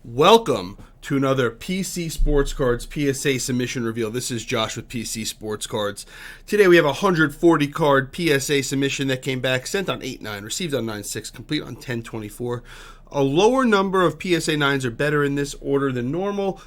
Welcome to another PC Sportscards PSA submission reveal. This is Josh with PC Sportscards. Today we have a 140 card PSA submission that came back, sent on 8/9, received on 9/6, complete on 10/24. A lower number of PSA 9s are better in this order than normal.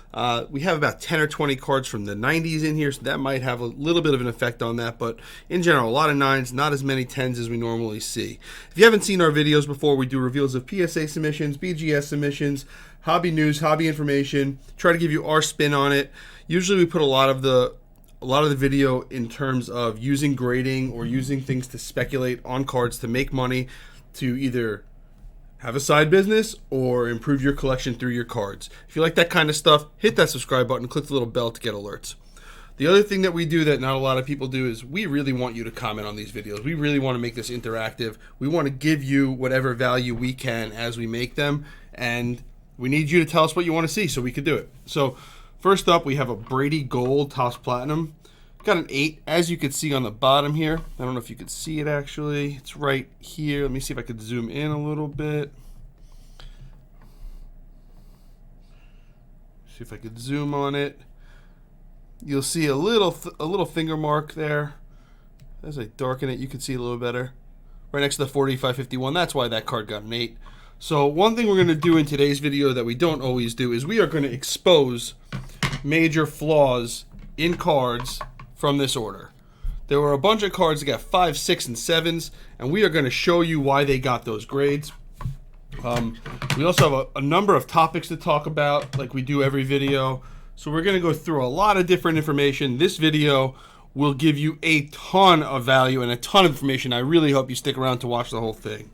We have about 10 or 20 cards from the 90s in here, so that might have a little bit of an effect on that. But in general, a lot of 9s, not as many 10s as we normally see. If you haven't seen our videos before, we do reveals of PSA submissions, BGS submissions, hobby news, hobby information, try to give you our spin on it. Usually we put a lot of the video in terms of using grading or using things to speculate on cards to make money, to either have a side business or improve your collection through your cards. If you like that kind of stuff, hit that subscribe button, click the little bell to get alerts. The other thing that we do that not a lot of people do is we really want you to comment on these videos. We really want to make this interactive. We want to give you whatever value we can as we make them, and we need you to tell us what you want to see so we can do it. So first up, we have a Brady Gold Topps Platinum. Got an 8, as you can see on the bottom here. I don't know if you could see it actually. It's right here. Let me see if I could zoom in a little bit. See if I could zoom on it. You'll see a little finger mark there. As I darken it, you can see a little better. Right next to the 4551. That's why that card got an 8. So one thing we're going to do in today's video that we don't always do is we are going to expose major flaws in cards from this order. There were a bunch of cards that got 5, 6, and 7s, and we are going to show you why they got those grades. We also have a number of topics to talk about, like we do every video. So we're going to go through a lot of different information. This video will give you a ton of value and a ton of information. I really hope you stick around to watch the whole thing.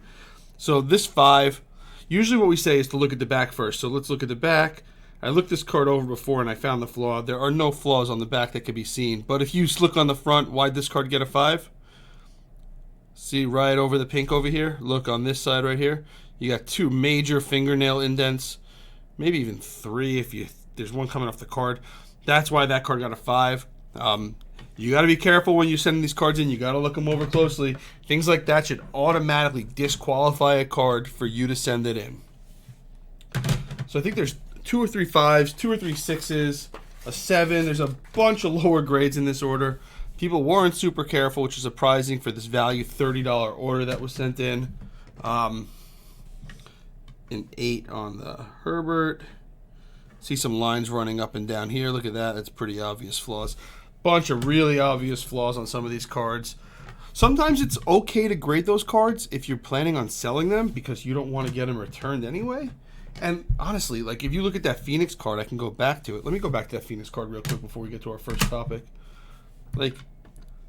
So this 5, usually what we say is to look at the back first. So let's look at the back. I looked this card over before and I found the flaw. There are no flaws on the back that can be seen. But if you look on the front, why'd this card get a 5? See right over the pink over here? Look on this side right here. You got 2 major fingernail indents. Maybe even 3 if there's one coming off the card. That's why that card got a 5. You got to be careful when you send these cards in. You got to look them over closely. Things like that should automatically disqualify a card for you to send it in. So I think there's 2 or 3 5s, 2 or 3 6s, a 7. There's a bunch of lower grades in this order. People weren't super careful, which is surprising for this value $30 order that was sent in. An 8 on the Herbert. See some lines running up and down here. Look at that. That's pretty obvious flaws. Bunch of really obvious flaws on some of these cards. Sometimes it's okay to grade those cards if you're planning on selling them because you don't want to get them returned anyway. And honestly, like if you look at that Phoenix card, I can go back to it. Let me go back to that Phoenix card real quick before we get to our first topic. Like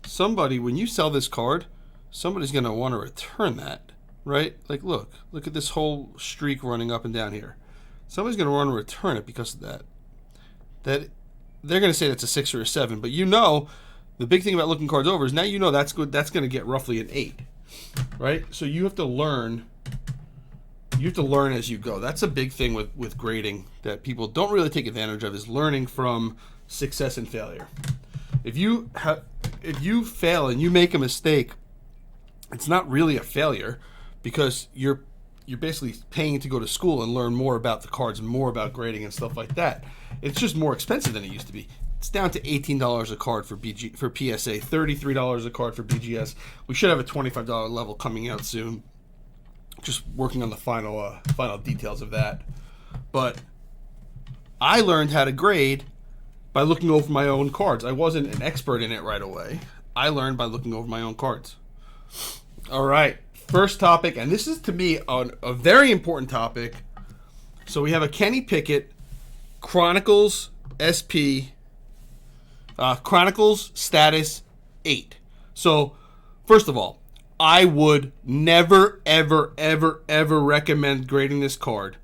somebody, when you sell this card, somebody's going to want to return that, right? Like look at this whole streak running up and down here. Somebody's going to want to return it because of that. That they're going to say that's a 6 or a 7, but you know, the big thing about looking cards over is now you know that's good. That's going to get roughly an 8, right? So you have to learn. You have to learn as you go. That's a big thing with grading that people don't really take advantage of, is learning from success and failure. If you fail and you make a mistake, it's not really a failure because you're basically paying to go to school and learn more about the cards and more about grading and stuff like that. It's just more expensive than it used to be. It's down to $18 a card for PSA, $33 a card for BGS. We should have a $25 level coming out soon. Just working on the final details of that. But I learned how to grade by looking over my own cards. I wasn't an expert in it right away. I learned by looking over my own cards. All right, first topic, and this is to me a very important topic. So we have a Kenny Pickett Chronicles SP Chronicles status 8. So first of all, I would never, ever, ever, ever recommend grading this card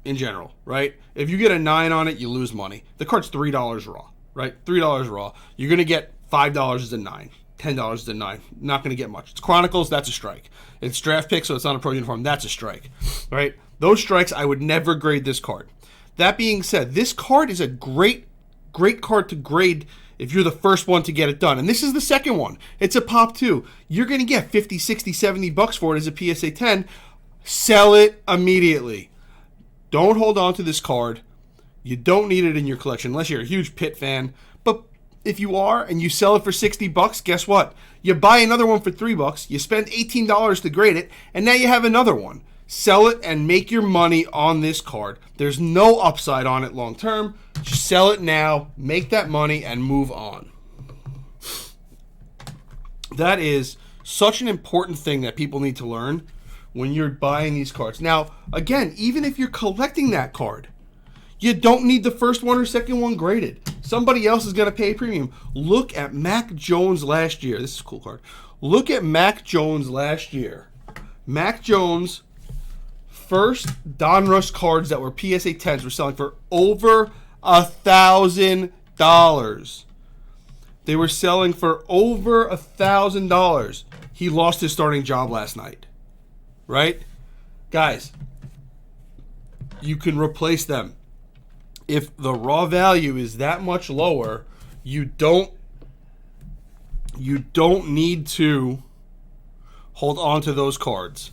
in general, right? If you get a 9 on it, you lose money. The card's $3 raw, right? $3 raw. You're going to get $5 as a 9, $10 as a 9. Not going to get much. It's Chronicles, that's a strike. It's draft pick, so it's not a pro uniform, that's a strike, right? Those strikes, I would never grade this card. That being said, this card is a great card to grade if you're the first one to get it done. And this is the second one. It's a pop 2. You're going to get 50, 60, 70 bucks for it as a PSA 10. Sell it immediately. Don't hold on to this card. You don't need it in your collection unless you're a huge Pitt fan. But if you are and you sell it for $60, guess what? You buy another one for $3. You spend $18 to grade it, and now you have another one. Sell it and make your money on this card. There's no upside on it long term. Just sell it now, make that money, and move on. That is such an important thing that people need to learn when you're buying these cards. Now, again, even if you're collecting that card, you don't need the first one or second one graded. Somebody else is going to pay a premium. Look at Mac Jones last year. This is a cool card. Look at Mac Jones last year. Mac Jones, first Donruss cards that were PSA 10s were selling for over $1,000. They were selling for over $1,000. He lost his starting job last night. Right? Guys, you can replace them. If the raw value is that much lower, you don't need to hold on to those cards.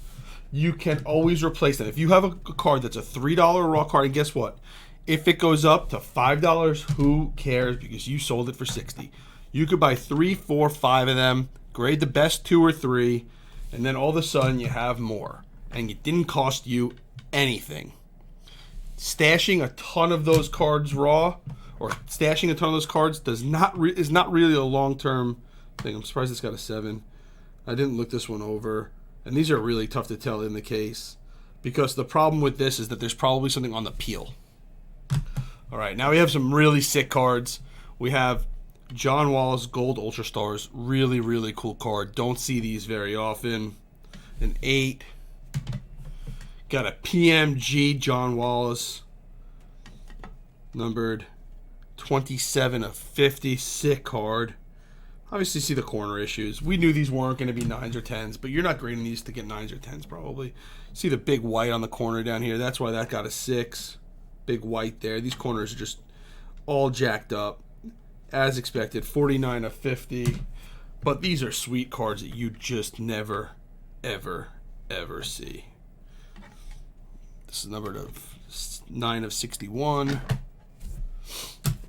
You can always replace them. If you have a card that's a $3 raw card, and guess what? If it goes up to $5, who cares? Because you sold it for $60. You could buy 3, 4, 5 of them, grade the best 2 or 3, and then all of a sudden you have more. And it didn't cost you anything. Stashing a ton of those cards raw, or stashing a ton of those cards is not really a long-term thing. I'm surprised it's got a 7. I didn't look this one over. And these are really tough to tell in the case, because the problem with this is that there's probably something on the peel. All right, now we have some really sick cards. We have John Wallace Gold Ultra Stars. Really, really cool card. Don't see these very often. An 8. Got a PMG John Wallace. Numbered 27 of 50. Sick card. Obviously see the corner issues. We knew these weren't going to be 9s or 10s, but you're not grading these to get 9s or 10s probably. See the big white on the corner down here. That's why that got a 6. Big white there. These corners are just all jacked up. As expected, 49 of 50. But these are sweet cards that you just never, ever, ever see. This is numbered of 9 of 61.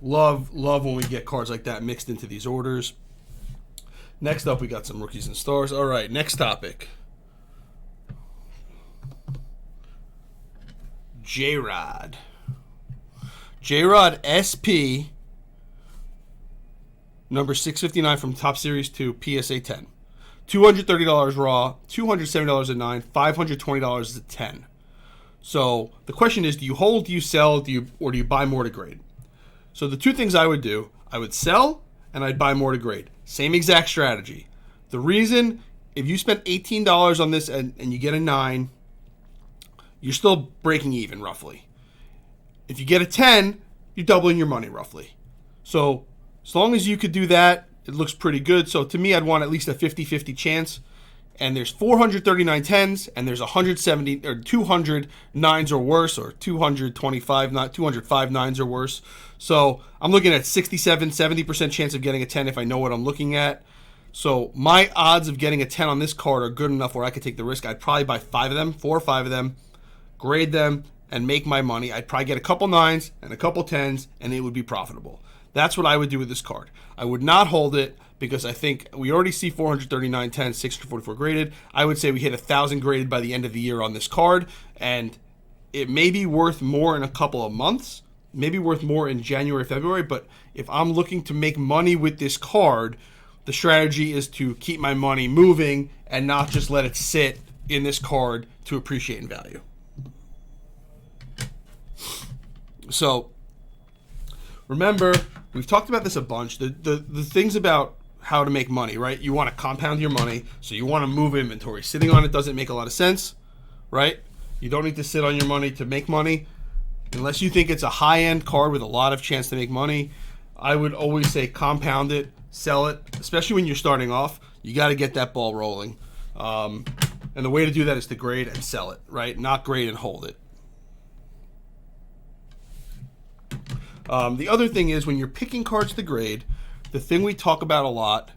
Love when we get cards like that mixed into these orders. Next up, we got some rookies and stars. All right, next topic. J-Rod. J-Rod SP, number 659 from Top Series 2, PSA 10. $230 raw, $270 a 9, $520 is a 10. So the question is, do you hold, do you sell, or do you buy more to grade? So the two things I would do, I would sell and I'd buy more to grade. Same exact strategy. The reason, if you spent $18 on this and you get a 9, you're still breaking even roughly. If you get a 10, you're doubling your money roughly. So as long as you could do that, it looks pretty good. So to me, I'd want at least a 50-50 chance. And there's 439 10s, and there's 170 or 200 9s or worse, or 225, not 205 9s or worse. So I'm looking at 67, 70% chance of getting a 10 if I know what I'm looking at. So my odds of getting a 10 on this card are good enough where I could take the risk. I'd probably buy 5 of them, 4 or 5 of them, grade them, and make my money. I'd probably get a couple 9s and a couple 10s, and it would be profitable. That's what I would do with this card. I would not hold it because I think we already see 439 10s, 644 graded. I would say we hit 1,000 graded by the end of the year on this card, and it may be worth more in a couple of months, maybe worth more in January, February, but if I'm looking to make money with this card, the strategy is to keep my money moving and not just let it sit in this card to appreciate in value. So remember, we've talked about this a bunch. The things about how to make money, right? You want to compound your money, so you want to move inventory. Sitting on it doesn't make a lot of sense, right? You don't need to sit on your money to make money. Unless you think it's a high-end card with a lot of chance to make money, I would always say compound it, sell it, especially when you're starting off. You got to get that ball rolling. And the way to do that is to grade and sell it, right? Not grade and hold it. The other thing is, when you're picking cards to grade, the thing we talk about a lot,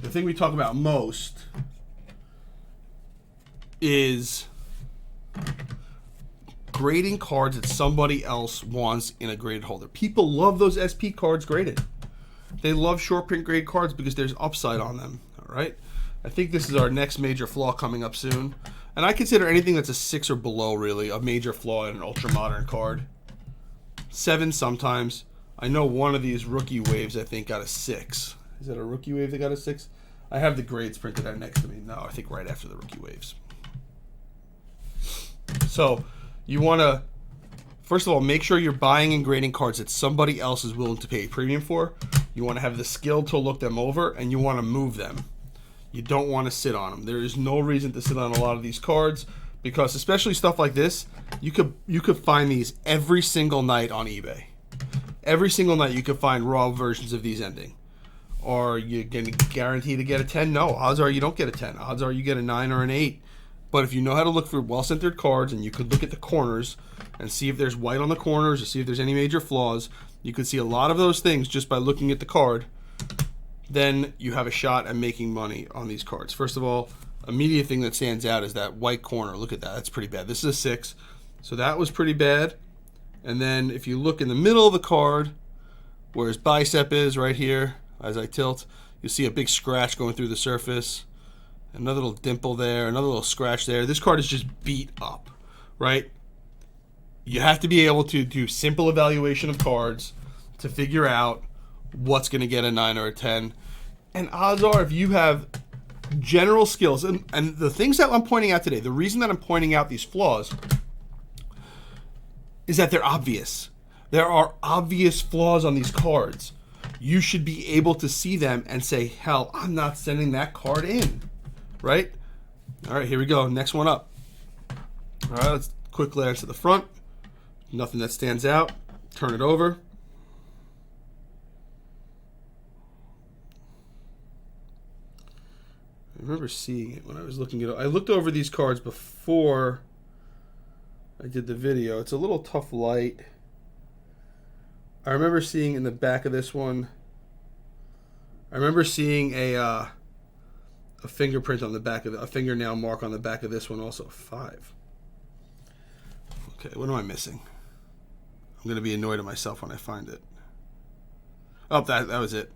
the thing we talk about most is grading cards that somebody else wants in a graded holder. People love those SP cards graded. They love short print grade cards because there's upside on them. All right. I think this is our next major flaw coming up soon. And I consider anything that's a 6 or below really a major flaw in an ultra modern card. 7 sometimes. I know one of these rookie waves I think got a 6. Is that a rookie wave that got a 6? I have the grades printed out next to me. No, I think right after the rookie waves. So you want to, first of all, make sure you're buying and grading cards that somebody else is willing to pay a premium for. You want to have the skill to look them over, and you want to move them. You don't want to sit on them. There is no reason to sit on a lot of these cards because, especially stuff like this, you could find these every single night on eBay. Every single night you could find raw versions of these ending. Are you going to guarantee to get a 10? No. Odds are you don't get a 10. Odds are you get a 9 or an 8. But if you know how to look for well-centered cards and you could look at the corners and see if there's white on the corners or see if there's any major flaws, you could see a lot of those things just by looking at the card. Then you have a shot at making money on these cards. First of all, immediate thing that stands out is that white corner. Look at that. That's pretty bad. This is a 6. So that was pretty bad. And then if you look in the middle of the card, where his bicep is right here, as I tilt, you'll see a big scratch going through the surface. Another little dimple there, another little scratch there. This card is just beat up, right? You have to be able to do simple evaluation of cards to figure out what's going to get a 9 or a 10. And odds are, if you have general skills, and the things that I'm pointing out today, the reason that I'm pointing out these flaws is that they're obvious. There are obvious flaws on these cards. You should be able to see them and say, hell, I'm not sending that card in, right? All right, here we go. Next one up. All right, let's quick glance at the front. Nothing that stands out. Turn it over. I remember seeing it when I was looking at it. I looked over these cards before I did the video. It's a little tough light. I remember seeing in the back of this one, I remember seeing a fingerprint on the back of a fingernail mark on the back of this one also. 5. Okay, what am I missing? I'm going to be annoyed at myself when I find it. Oh, that was it.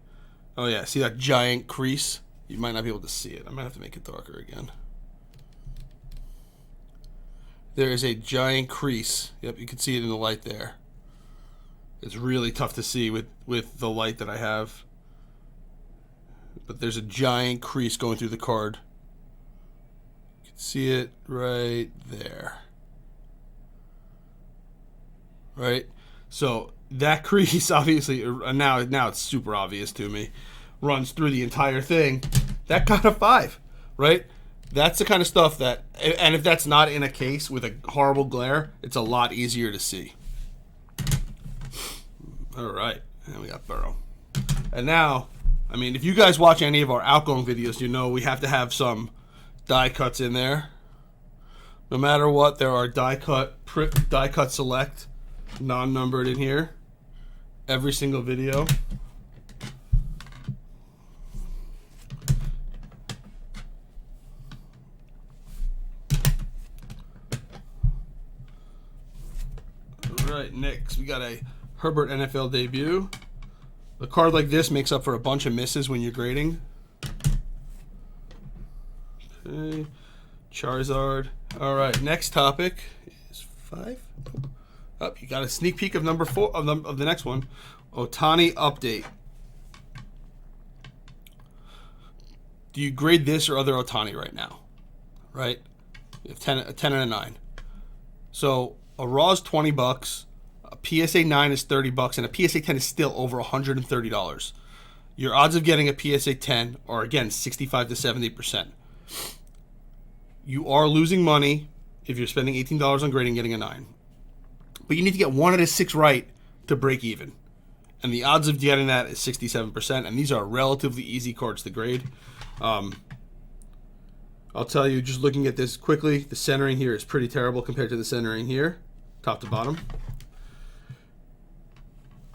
Oh yeah, see that giant crease? You might not be able to see it. I might have to make it darker again. There is a giant crease. Yep, you can see it in the light there. It's really tough to see with the light that I have. But there's a giant crease going through the card. You can see it right there. Right? So that crease, obviously, now it's super obvious to me, runs through the entire thing. That got a 5, right? That's the kind of stuff that, and if that's not in a case with a horrible glare, it's a lot easier to see. All right, and we got Burrow. And now, I mean, if you guys watch any of our outgoing videos, you know we have to have some die cuts in there. No matter what, there are die cut select, non-numbered in here. Every single video. All right, next we got a Herbert NFL debut. A card like this makes up for a bunch of misses when you're grading. Okay, Charizard. All right, next topic is 5. Oh, you got a sneak peek of number 4 of the next one. Ohtani update. Do you grade this or other Ohtani right now? Right? You have a 10 and a 9. So a raw is $20. A PSA 9 is $30, and a PSA 10 is still over $130. Your odds of getting a PSA 10 are, again, 65 to 70%. You are losing money if you're spending $18 on grading and getting a 9. But you need to get 1 out of 6 right to break even. And the odds of getting that is 67%, and these are relatively easy cards to grade. I'll tell you, just looking at this quickly, the centering here is pretty terrible compared to the centering here, top to bottom.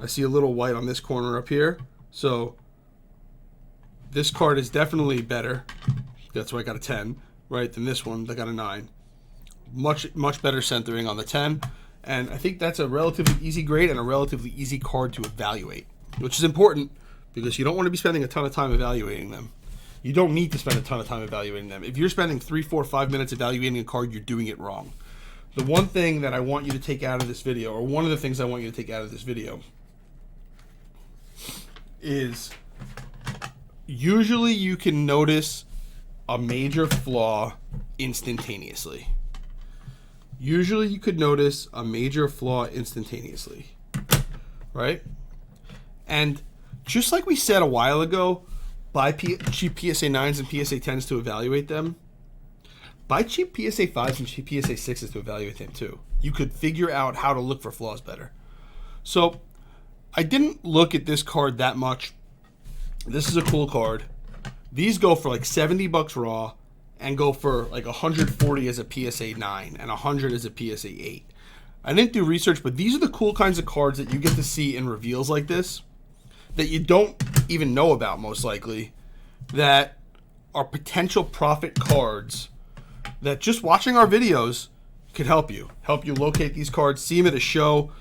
I see a little white on this corner up here. So this card is definitely better. That's why I got a 10, right, than this one that got a 9. much better centering on the 10. And I think that's a relatively easy grade and a relatively easy card to evaluate, which is important because you don't want to be spending a ton of time evaluating them. You don't need to spend a ton of time evaluating them. If you're spending 3, 4, 5 minutes evaluating a card, you're doing it wrong. The one thing that I want you to take out of this video, or one of the things I want you to take out of this video, is usually you can notice a major flaw instantaneously. Usually you could notice a major flaw instantaneously, right? And just like we said a while ago, buy cheap PSA 9s and PSA 10s to evaluate them. Buy cheap PSA 5s and cheap PSA 6s to evaluate them too. You could figure out how to look for flaws better. So I didn't look at this card that much. This is a cool card. These go for like $70 raw and go for like 140 as a PSA 9 and 100 as a PSA 8. I didn't do research, but these are the cool kinds of cards that you get to see in reveals like this that you don't even know about, most likely, that are potential profit cards that just watching our videos could help you locate these cards, see them at a show.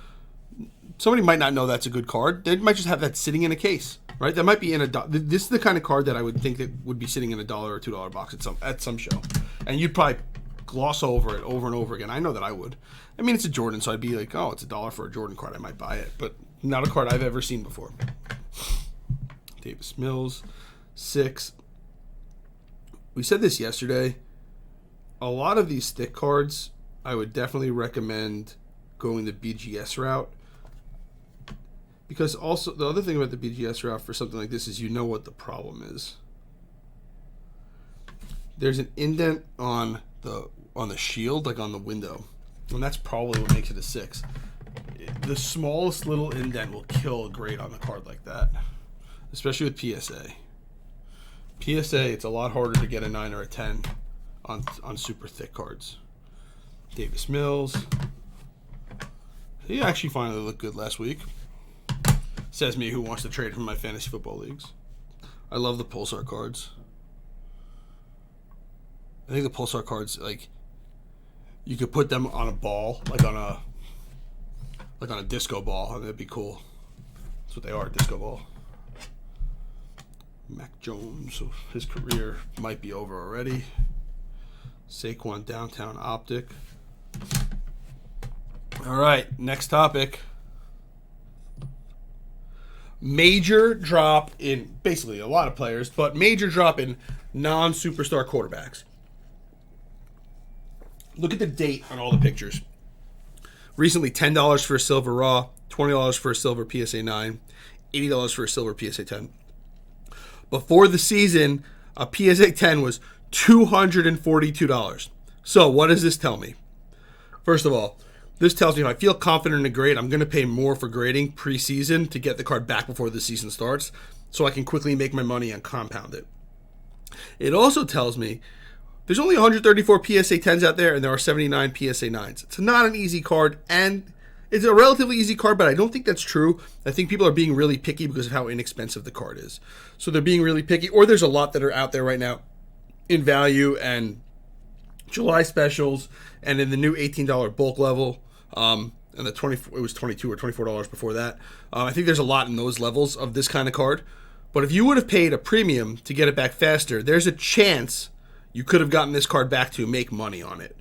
Somebody might not know that's a good card. They might just have that sitting in a case, right? That might be in a. This is the kind of card that I would think that would be sitting in $1 or $2 box at some show, and you'd probably gloss over it over and over again. I know that I would. I mean, it's a Jordan, so I'd be like, oh, it's $1 for a Jordan card. I might buy it, but not a card I've ever seen before. Davis Mills, 6. We said this yesterday. A lot of these thick cards, I would definitely recommend going the BGS route. Because also, the other thing about the BGS route for something like this is you know what the problem is. There's an indent on the shield, like on the window. And that's probably what makes it a 6. The smallest little indent will kill a grade on a card like that. Especially with PSA. PSA, it's a lot harder to get a 9 or a 10 on super thick cards. Davis Mills. He actually finally looked good last week. Says me who wants to trade from my fantasy football leagues. I love the Pulsar cards. I think the Pulsar cards, like, you could put them on a ball, like on a disco ball, and that'd be cool. That's what they are, a disco ball. Mac Jones, so his career might be over already. Saquon Downtown Optic. All right, next topic. Major drop in basically a lot of players, but major drop in non-superstar quarterbacks. Look at the date on all the pictures. Recently, $10 for a silver raw, $20 for a silver PSA 9, $80 for a silver PSA 10. Before the season, a PSA 10 was $242. So what does this tell me? First of all, this tells me if I feel confident in a grade, I'm going to pay more for grading preseason to get the card back before the season starts so I can quickly make my money and compound it. It also tells me there's only 134 PSA 10s out there and there are 79 PSA 9s. It's not an easy card, and it's a relatively easy card, but I don't think that's true. I think people are being really picky because of how inexpensive the card is. So they're being really picky, or there's a lot that are out there right now in value and July specials and in the new $18 bulk level. And it was $22 or $24 before that. I think there's a lot in those levels of this kind of card. But if you would have paid a premium to get it back faster, there's a chance you could have gotten this card back to make money on it.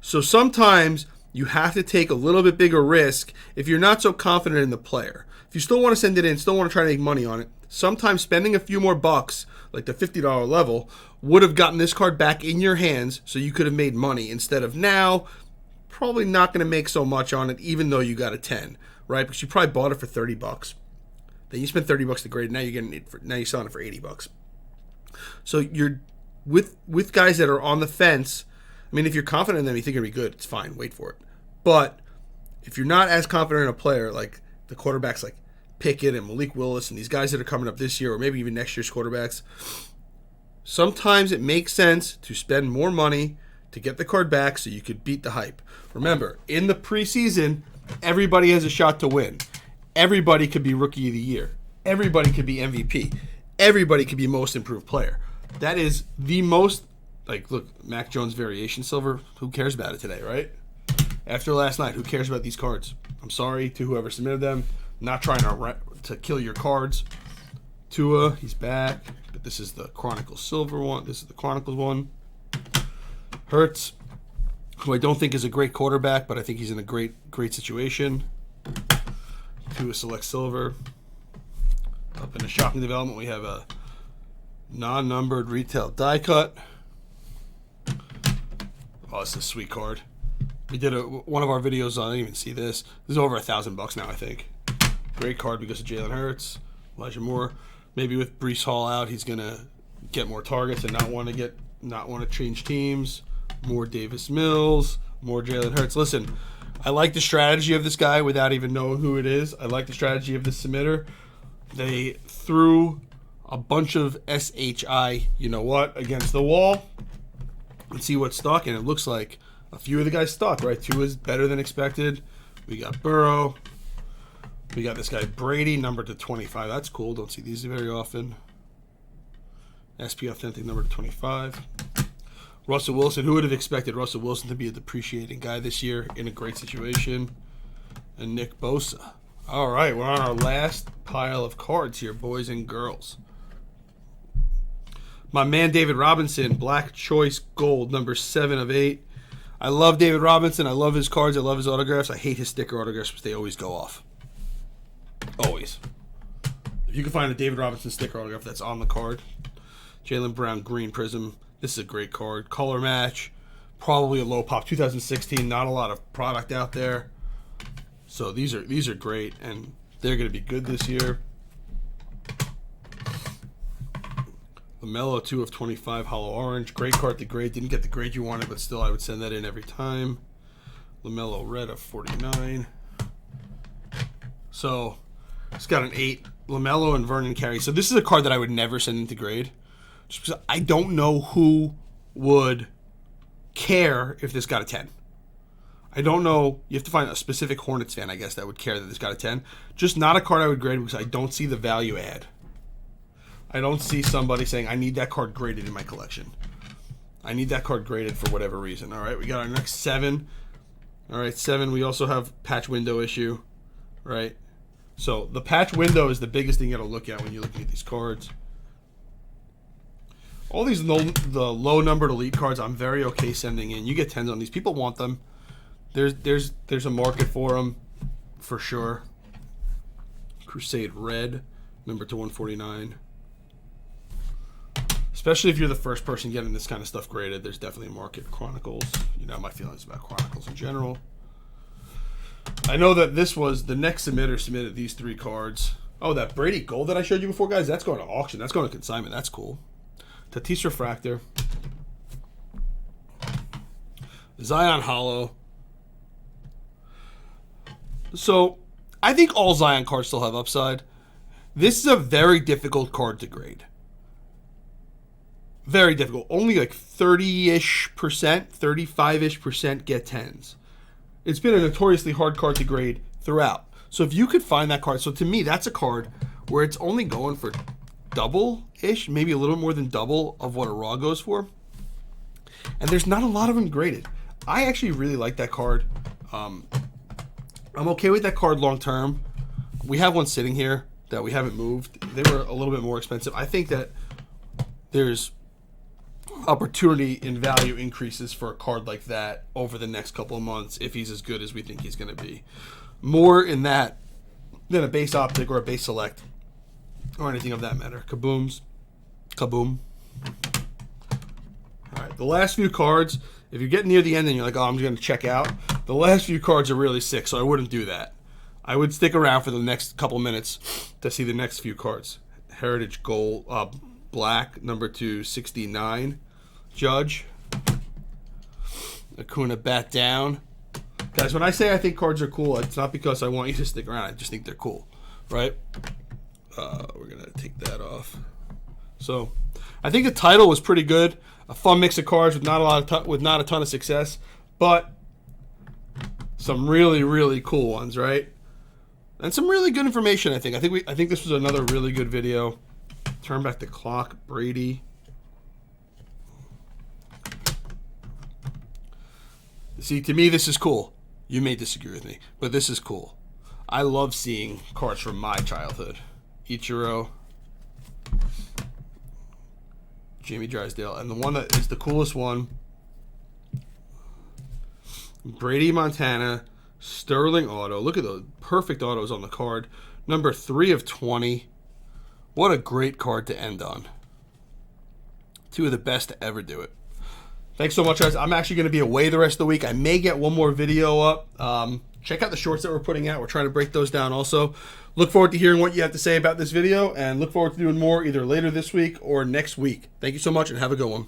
So sometimes you have to take a little bit bigger risk if you're not so confident in the player. If you still want to send it in, still want to try to make money on it, sometimes spending a few more bucks, like the $50 level, would have gotten this card back in your hands so you could have made money instead of now probably not going to make so much on it even though you got a 10, right? Because you probably bought it for $30. Then you spent $30 to grade, now you're getting it now you're selling it for $80. So you're with guys that are on the fence. I mean, if you're confident in them, you think it'll be good, it's fine, wait for it. But if you're not as confident in a player, like the quarterbacks like Pickett and Malik Willis and these guys that are coming up this year or maybe even next year's quarterbacks, sometimes it makes sense to spend more money to get the card back so you could beat the hype. Remember, in the preseason, everybody has a shot to win. Everybody could be Rookie of the Year. Everybody could be MVP. Everybody could be Most Improved Player. That is the most Like, look, Mac Jones variation silver. Who cares about it today, right? After last night, who cares about these cards? I'm sorry to whoever submitted them. Not trying to kill your cards. Tua, he's back. But this is the Chronicles silver one. This is the Chronicles one. Hurts, who I don't think is a great quarterback, but I think he's in a great situation. Tua select silver. Up in the shocking development, we have a non-numbered retail die cut. Oh, this is a sweet card. We did one of our videos on, I didn't even see this. This is over $1,000 now, I think. Great card because of Jalen Hurts, Elijah Moore. Maybe with Breece Hall out, he's gonna get more targets and not want to change teams. More Davis Mills, more Jalen Hurts. Listen, I like the strategy of this guy without even knowing who it is. I like the strategy of this submitter. They threw a bunch of SHI, you know what, against the wall and see what's stuck, and it looks like a few of the guys stuck, right? Two is better than expected. We got Burrow. We got this guy Brady, numbered to 25. That's cool. Don't see these very often. SP Authentic, number to 25. Russell Wilson. Who would have expected Russell Wilson to be a depreciating guy this year in a great situation? And Nick Bosa. All right, we're on our last pile of cards here, boys and girls. My man David Robinson, Black Choice Gold, number 7 of 8. I love David Robinson. I love his cards. I love his autographs. I hate his sticker autographs because they always go off. Always. If you can find a David Robinson sticker autograph that's on the card. Jaylen Brown Green Prism. This is a great card. Color match. Probably a low pop. 2016. Not a lot of product out there. So these are great, and they're going to be good this year. LaMelo 2 of 25 Hollow Orange. Great card to grade. Didn't get the grade you wanted, but still I would send that in every time. LaMelo Red of 49. So it's got an 8. LaMelo and Vernon Carey. So this is a card that I would never send into grade. Just because I don't know who would care if this got a 10. I don't know. You have to find a specific Hornets fan, I guess, that would care that this got a 10. Just not a card I would grade because I don't see the value add. I don't see somebody saying, I need that card graded in my collection. I need that card graded for whatever reason. All right, we got our next 7. All right, 7. We also have patch window issue, right? So the patch window is the biggest thing you got to look at when you're looking at these cards. All these the low-numbered elite cards, I'm very okay sending in. You get 10s on these. People want them. There's a market for them, for sure. Crusade Red, number to 149. Especially if you're the first person getting this kind of stuff graded, there's definitely a market. Chronicles, you know my feelings about Chronicles in general. I know that this was the next submitter submitted these 3 cards. Oh, that Brady Gold that I showed you before, guys, that's going to auction. That's going to consignment. That's cool. Tatis Refractor. Zion Hollow. So, I think all Zion cards still have upside. This is a very difficult card to grade. Very difficult. Only like 30-ish%, 35-ish% get 10s. It's been a notoriously hard card to grade throughout. So if you could find that card, so to me, that's a card where it's only going for double-ish, maybe a little more than double of what a raw goes for. And there's not a lot of them graded. I actually really like that card. I'm okay with that card long term. We have one sitting here that we haven't moved. They were a little bit more expensive. I think that there's opportunity in value increases for a card like that over the next couple of months if he's as good as we think he's going to be. More in that than a base optic or a base select or anything of that matter. Kabooms. Kaboom. All right, the last few cards, if you're getting near the end and you're like, oh, I'm going to check out, the last few cards are really sick, so I wouldn't do that. I would stick around for the next couple minutes to see the next few cards. Heritage Gold, Black, number 269. Judge. Acuna Bat Down. Guys, when I say I think cards are cool, it's not because I want you to stick around. I just think they're cool, right? We're going to take that off. So, I think the title was pretty good. A fun mix of cards with not a ton of success, but some really, really cool ones, right? And some really good information, I think. I think this was another really good video. Turn back the clock. Brady. See, to me, this is cool. You may disagree with me, but this is cool. I love seeing cards from my childhood. Ichiro, Jamie Drysdale, and the one that is the coolest one, Brady Montana, Sterling auto. Look at those perfect autos on the card. Number 3 of 20. What a great card to end on. 2 of the best to ever do it. Thanks so much, guys. I'm actually going to be away the rest of the week. I may get one more video up. Check out the shorts that we're putting out. We're trying to break those down also. Look forward to hearing what you have to say about this video, and look forward to doing more either later this week or next week. Thank you so much, and have a good one.